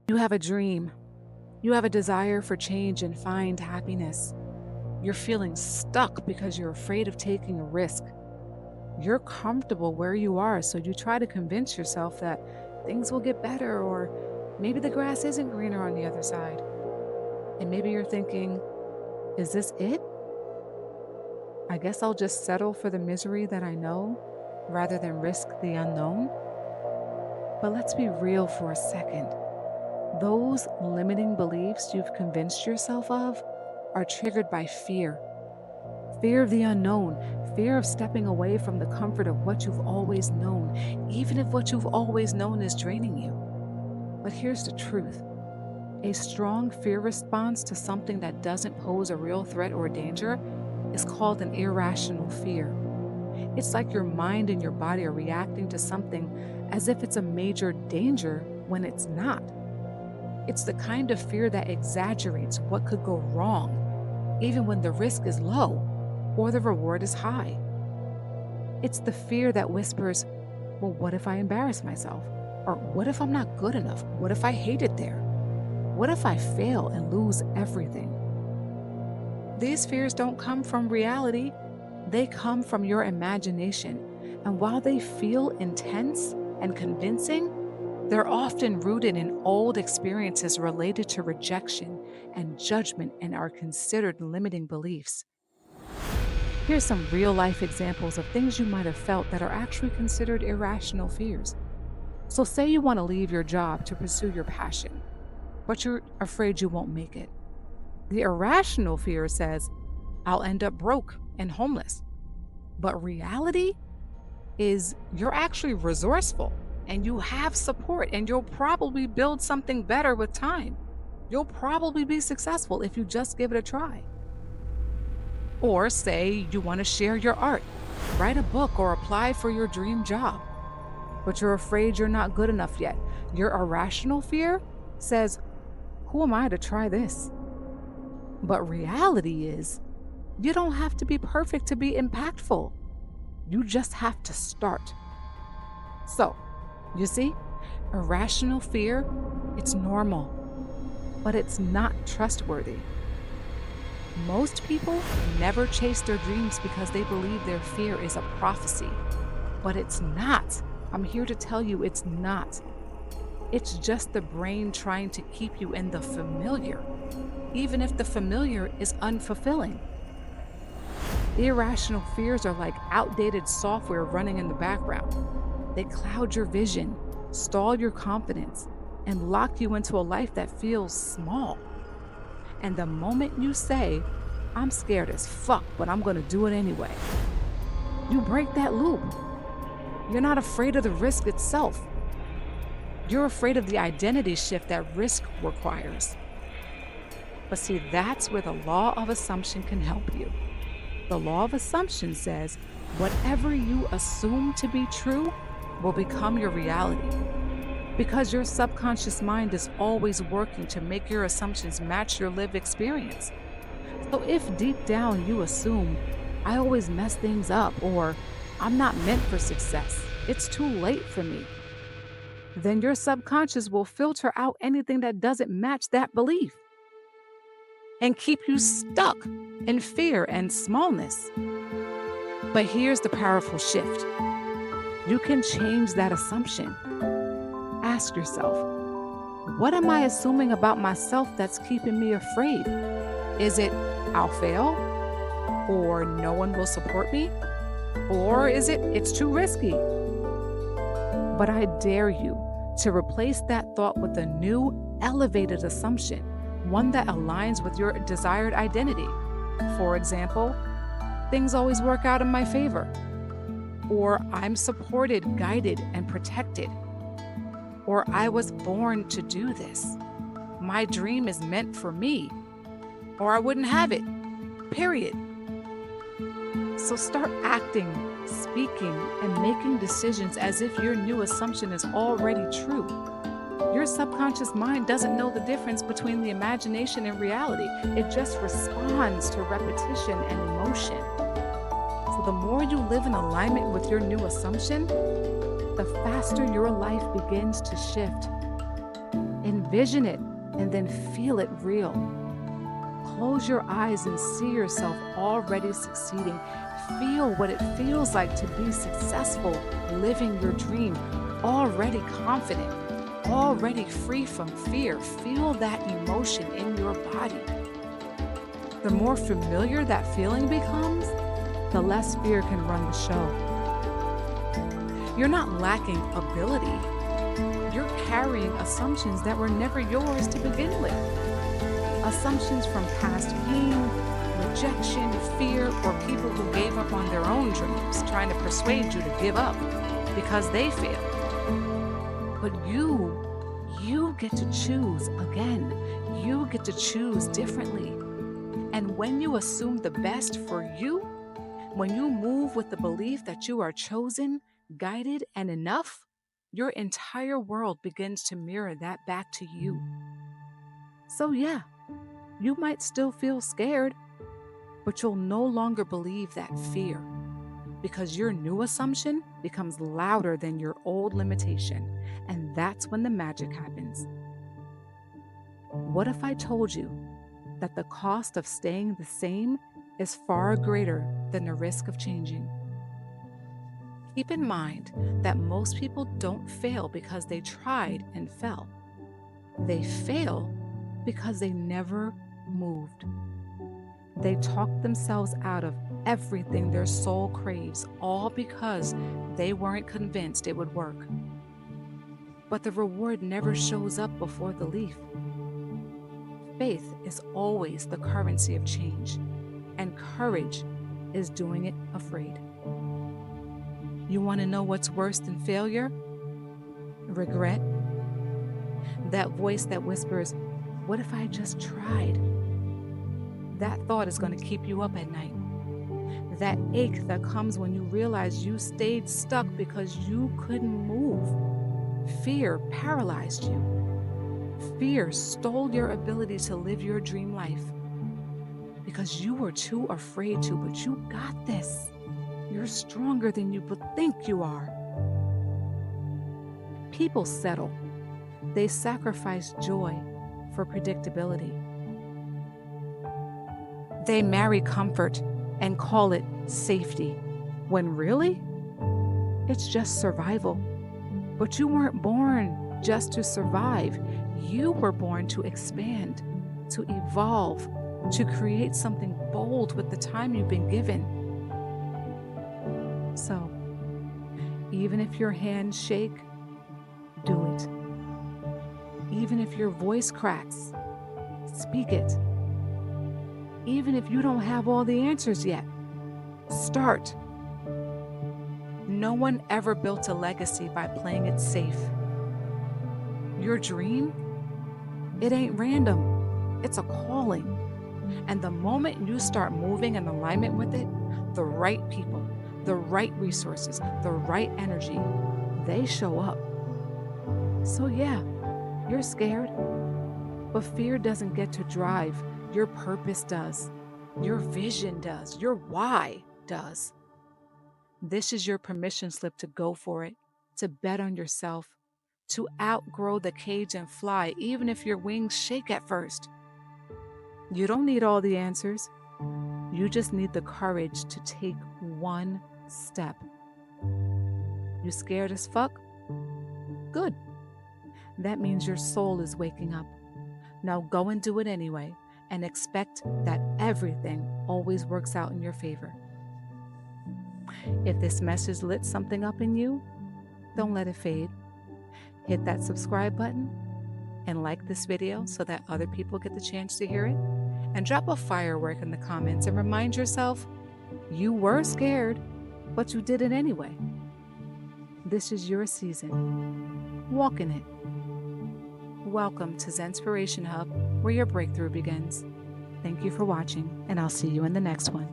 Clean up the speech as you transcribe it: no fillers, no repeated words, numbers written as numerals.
You have a dream. You have a desire for change and find happiness. You're feeling stuck because you're afraid of taking a risk. You're comfortable where you are, so you try to convince yourself that things will get better, or maybe the grass isn't greener on the other side. And maybe you're thinking, is this it? I guess I'll just settle for the misery that I know rather than risk the unknown. But let's be real for a second. Those limiting beliefs you've convinced yourself of are triggered by fear. Fear of the unknown, fear of stepping away from the comfort of what you've always known, even if what you've always known is draining you. But here's the truth. A strong fear response to something that doesn't pose a real threat or danger is called an irrational fear. It's like your mind and your body are reacting to something as if it's a major danger when it's not. It's the kind of fear that exaggerates what could go wrong, even when the risk is low or the reward is high. It's the fear that whispers, well, what if I embarrass myself? Or what if I'm not good enough? What if I hate it there? What if I fail and lose everything? These fears don't come from reality. They come from your imagination. And while they feel intense and convincing, they're often rooted in old experiences related to rejection and judgment and are considered limiting beliefs. Here's some real-life examples of things you might have felt that are actually considered irrational fears. So say you want to leave your job to pursue your passion, but you're afraid you won't make it. The irrational fear says, I'll end up broke and homeless. But reality is you're actually resourceful and you have support, and you'll probably build something better with time. You'll probably be successful if you just give it a try. Or say you want to share your art, write a book, or apply for your dream job, but you're afraid you're not good enough yet. Your irrational fear says, who am I to try this? But reality is, you don't have to be perfect to be impactful. You just have to start. So, you see, irrational fear, it's normal, but it's not trustworthy. Most people never chase their dreams because they believe their fear is a prophecy, but it's not. I'm here to tell you it's not. It's just the brain trying to keep you in the familiar, even if the familiar is unfulfilling. Irrational fears are like outdated software running in the background. They cloud your vision, stall your confidence, and lock you into a life that feels small. And the moment you say, I'm scared as fuck, but I'm gonna do it anyway, you break that loop. You're not afraid of the risk itself. You're afraid of the identity shift that risk requires. But see, that's where the law of assumption can help you. The law of assumption says whatever you assume to be true will become your reality, because your subconscious mind is always working to make your assumptions match your lived experience. So if deep down you assume, I always mess things up, or I'm not meant for success, it's too late for me, then your subconscious will filter out anything that doesn't match that belief and keep you stuck in fear and smallness. But here's the powerful shift. You can change that assumption. Ask yourself, what am I assuming about myself that's keeping me afraid? Is it I'll fail? Or no one will support me? Or is it it's too risky? But I dare you to replace that thought with a new, elevated assumption, one that aligns with your desired identity. For example, things always work out in my favor. Or I'm supported, guided, and protected. Or I was born to do this. My dream is meant for me. Or I wouldn't have it. Period. So start acting, speaking, and making decisions as if your new assumption is already true. Your subconscious mind doesn't know the difference between the imagination and reality. It just responds to repetition and emotion. So the more you live in alignment with your new assumption, the faster your life begins to shift. Envision it and then feel it real. Close your eyes and see yourself already succeeding. Feel what it feels like to be successful, living your dream, already confident, already free from fear. Feel that emotion in your body. The more familiar that feeling becomes, the less fear can run the show. You're not lacking ability. You're carrying assumptions that were never yours to begin with. Assumptions from past pain, rejection, fear, or people who gave up on their own dreams, trying to persuade you to give up because they failed. But you get to choose again. You get to choose differently. And when you assume the best for you, when you move with the belief that you are chosen, guided, and enough, your entire world begins to mirror that back to you. So yeah, you might still feel scared, but you'll no longer believe that fear, because your new assumption becomes louder than your old limitation, and that's when the magic happens. What if I told you that the cost of staying the same is far greater than the risk of changing? Keep in mind that most people don't fail because they tried and fell. They fail because they never moved. They talked themselves out of everything their soul craves, all because they weren't convinced it would work. But the reward never shows up before the leaf. Faith is always the currency of change, and courage is doing it afraid. You want to know what's worse than failure? Regret. That voice that whispers, "What if I just tried?" That thought is going to keep you up at night. That ache that comes when you realize you stayed stuck because you couldn't move. Fear paralyzed you. Fear stole your ability to live your dream life because you were too afraid to, but you got this. You're stronger than you think you are. People settle. They sacrifice joy for predictability. They marry comfort and call it safety, when really, it's just survival. But you weren't born just to survive. You were born to expand, to evolve, to create something bold with the time you've been given. So, even if your hands shake, do it. Even if your voice cracks, speak it. Even if you don't have all the answers yet, start. No one ever built a legacy by playing it safe. Your dream, it ain't random. It's a calling. And the moment you start moving in alignment with it, the right people, the right resources, the right energy, they show up. So yeah, you're scared, but fear doesn't get to drive. Your purpose does. Your vision does. Your why does. This is your permission slip to go for it, to bet on yourself, to outgrow the cage and fly, even if your wings shake at first. You don't need all the answers. You just need the courage to take one step. You scared as fuck? Good. That means your soul is waking up. Now go and do it anyway, and expect that everything always works out in your favor. If this message lit something up in you, don't let it fade. Hit that subscribe button and like this video so that other people get the chance to hear it. And drop a firework in the comments and remind yourself you were scared, but you did it anyway. This is your season. Walk in it. Welcome to Zenspiration Hub, where your breakthrough begins. Thank you for watching, and I'll see you in the next one.